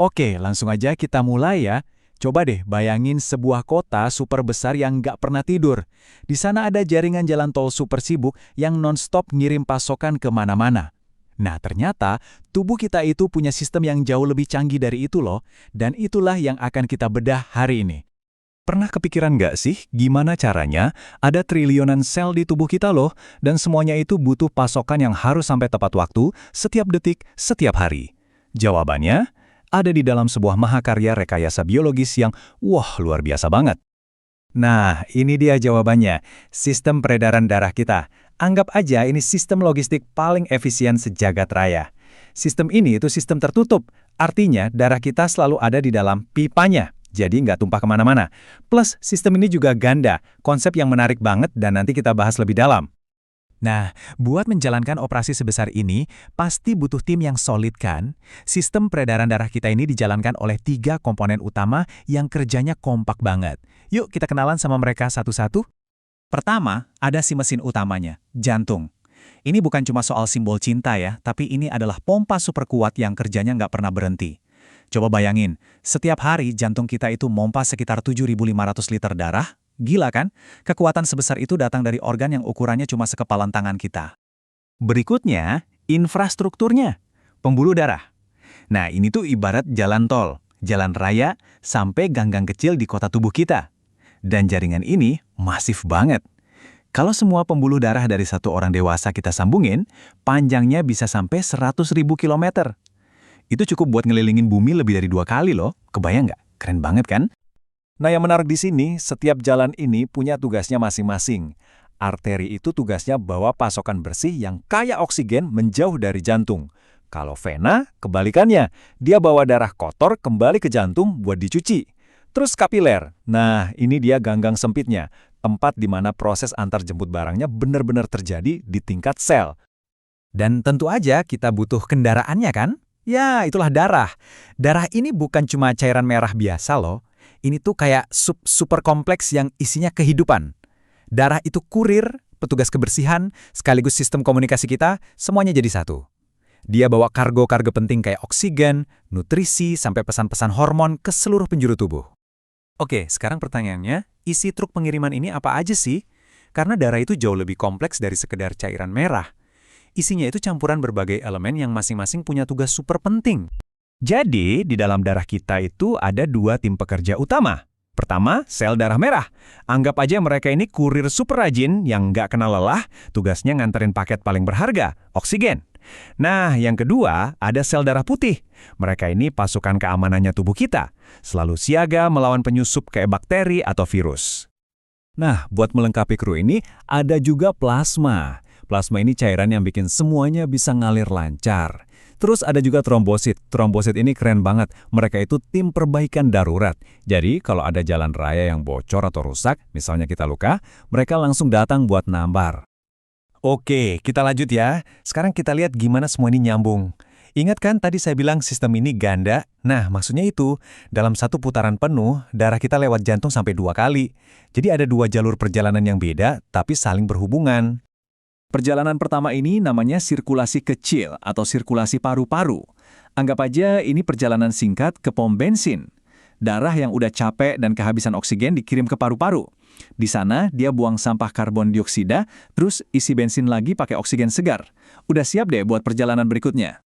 Oke, langsung aja kita mulai ya. Coba deh bayangin sebuah kota super besar yang nggak pernah tidur. Di sana ada jaringan jalan tol super sibuk yang non-stop ngirim pasokan ke mana-mana. Nah, ternyata tubuh kita itu punya sistem yang jauh lebih canggih dari itu loh, dan itulah yang akan kita bedah hari ini. Pernah kepikiran nggak sih gimana caranya ada triliunan sel di tubuh kita loh, dan semuanya itu butuh pasokan yang harus sampai tepat waktu, setiap detik, setiap hari? Jawabannya ada di dalam sebuah mahakarya rekayasa biologis yang, wah, luar biasa banget. Nah, ini dia jawabannya, sistem peredaran darah kita. Anggap aja ini sistem logistik paling efisien sejagat raya. Sistem ini itu sistem tertutup, artinya darah kita selalu ada di dalam pipanya. Jadi nggak tumpah kemana-mana. Plus, sistem ini juga ganda, konsep yang menarik banget dan nanti kita bahas lebih dalam. Nah, buat menjalankan operasi sebesar ini, pasti butuh tim yang solid kan? Sistem peredaran darah kita ini dijalankan oleh 3 komponen utama yang kerjanya kompak banget. Yuk kita kenalan sama mereka satu-satu. Pertama, ada si mesin utamanya, jantung. Ini bukan cuma soal simbol cinta ya, tapi ini adalah pompa super kuat yang kerjanya nggak pernah berhenti. Coba bayangin, setiap hari jantung kita itu mompa sekitar 7.500 liter darah. Gila kan? Kekuatan sebesar itu datang dari organ yang ukurannya cuma sekepalan tangan kita. Berikutnya, infrastrukturnya. Pembuluh darah. Nah, ini tuh ibarat jalan tol, jalan raya, sampai gang-gang kecil di kota tubuh kita. Dan jaringan ini masif banget. Kalau semua pembuluh darah dari satu orang dewasa kita sambungin, panjangnya bisa sampai 100.000 kilometer. Itu cukup buat ngelilingin bumi lebih dari 2 kali loh. Kebayang nggak? Keren banget kan? Nah, yang menarik di sini, setiap jalan ini punya tugasnya masing-masing. Arteri itu tugasnya bawa pasokan bersih yang kaya oksigen menjauh dari jantung. Kalau vena, kebalikannya, dia bawa darah kotor kembali ke jantung buat dicuci. Terus kapiler, nah ini dia ganggang sempitnya, tempat di mana proses antar jemput barangnya benar-benar terjadi di tingkat sel. Dan tentu aja kita butuh kendaraannya kan? Ya, itulah darah. Darah ini bukan cuma cairan merah biasa loh. Ini tuh kayak super kompleks yang isinya kehidupan. Darah itu kurir, petugas kebersihan, sekaligus sistem komunikasi kita, semuanya jadi satu. Dia bawa kargo-kargo penting kayak oksigen, nutrisi, sampai pesan-pesan hormon ke seluruh penjuru tubuh. Oke, sekarang pertanyaannya, isi truk pengiriman ini apa aja sih? Karena darah itu jauh lebih kompleks dari sekedar cairan merah. Isinya itu campuran berbagai elemen yang masing-masing punya tugas super penting. Jadi, di dalam darah kita itu ada 2 tim pekerja utama. Pertama, sel darah merah. Anggap aja mereka ini kurir super rajin yang nggak kenal lelah, tugasnya nganterin paket paling berharga, oksigen. Nah, yang kedua, ada sel darah putih. Mereka ini pasukan keamanannya tubuh kita, selalu siaga melawan penyusup kayak bakteri atau virus. Nah, buat melengkapi kru ini, ada juga plasma. Plasma ini cairan yang bikin semuanya bisa ngalir lancar. Terus ada juga trombosit. Trombosit ini keren banget. Mereka itu tim perbaikan darurat. Jadi kalau ada jalan raya yang bocor atau rusak, misalnya kita luka, mereka langsung datang buat nambar. Oke, kita lanjut ya. Sekarang kita lihat gimana semua ini nyambung. Ingat kan tadi saya bilang sistem ini ganda? Nah, maksudnya itu, dalam satu putaran penuh, darah kita lewat jantung sampai 2 kali. Jadi ada 2 jalur perjalanan yang beda, tapi saling berhubungan. Perjalanan pertama ini namanya sirkulasi kecil atau sirkulasi paru-paru. Anggap aja ini perjalanan singkat ke pom bensin. Darah yang udah capek dan kehabisan oksigen dikirim ke paru-paru. Di sana dia buang sampah karbon dioksida, terus isi bensin lagi pakai oksigen segar. Udah siap deh buat perjalanan berikutnya.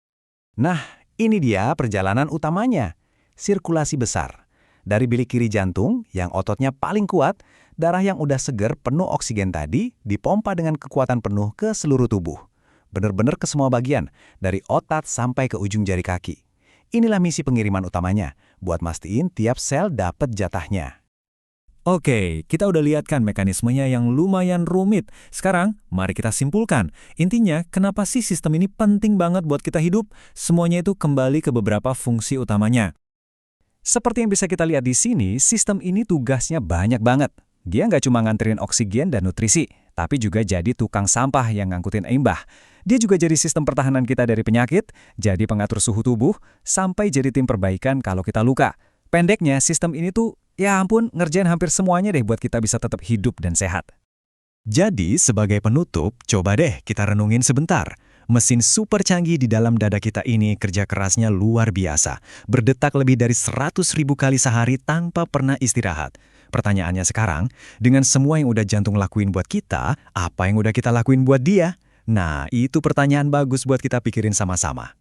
Nah, ini dia perjalanan utamanya. Sirkulasi besar. Dari bilik kiri jantung, yang ototnya paling kuat, darah yang udah seger penuh oksigen tadi dipompa dengan kekuatan penuh ke seluruh tubuh. Bener-bener ke semua bagian, dari otot sampai ke ujung jari kaki. Inilah misi pengiriman utamanya, buat mastiin tiap sel dapat jatahnya. Oke, kita udah lihat kan mekanismenya yang lumayan rumit. Sekarang, mari kita simpulkan. Intinya, kenapa sih sistem ini penting banget buat kita hidup? Semuanya itu kembali ke beberapa fungsi utamanya. Seperti yang bisa kita lihat di sini, sistem ini tugasnya banyak banget. Dia nggak cuma nganterin oksigen dan nutrisi, tapi juga jadi tukang sampah yang ngangkutin limbah. Dia juga jadi sistem pertahanan kita dari penyakit, jadi pengatur suhu tubuh, sampai jadi tim perbaikan kalau kita luka. Pendeknya, sistem ini tuh, ya ampun, ngerjain hampir semuanya deh buat kita bisa tetap hidup dan sehat. Jadi, sebagai penutup, coba deh kita renungin sebentar. Mesin super canggih di dalam dada kita ini kerja kerasnya luar biasa. Berdetak lebih dari 100.000 kali sehari tanpa pernah istirahat. Pertanyaannya sekarang, dengan semua yang udah jantung lakuin buat kita, apa yang udah kita lakuin buat dia? Nah, itu pertanyaan bagus buat kita pikirin sama-sama.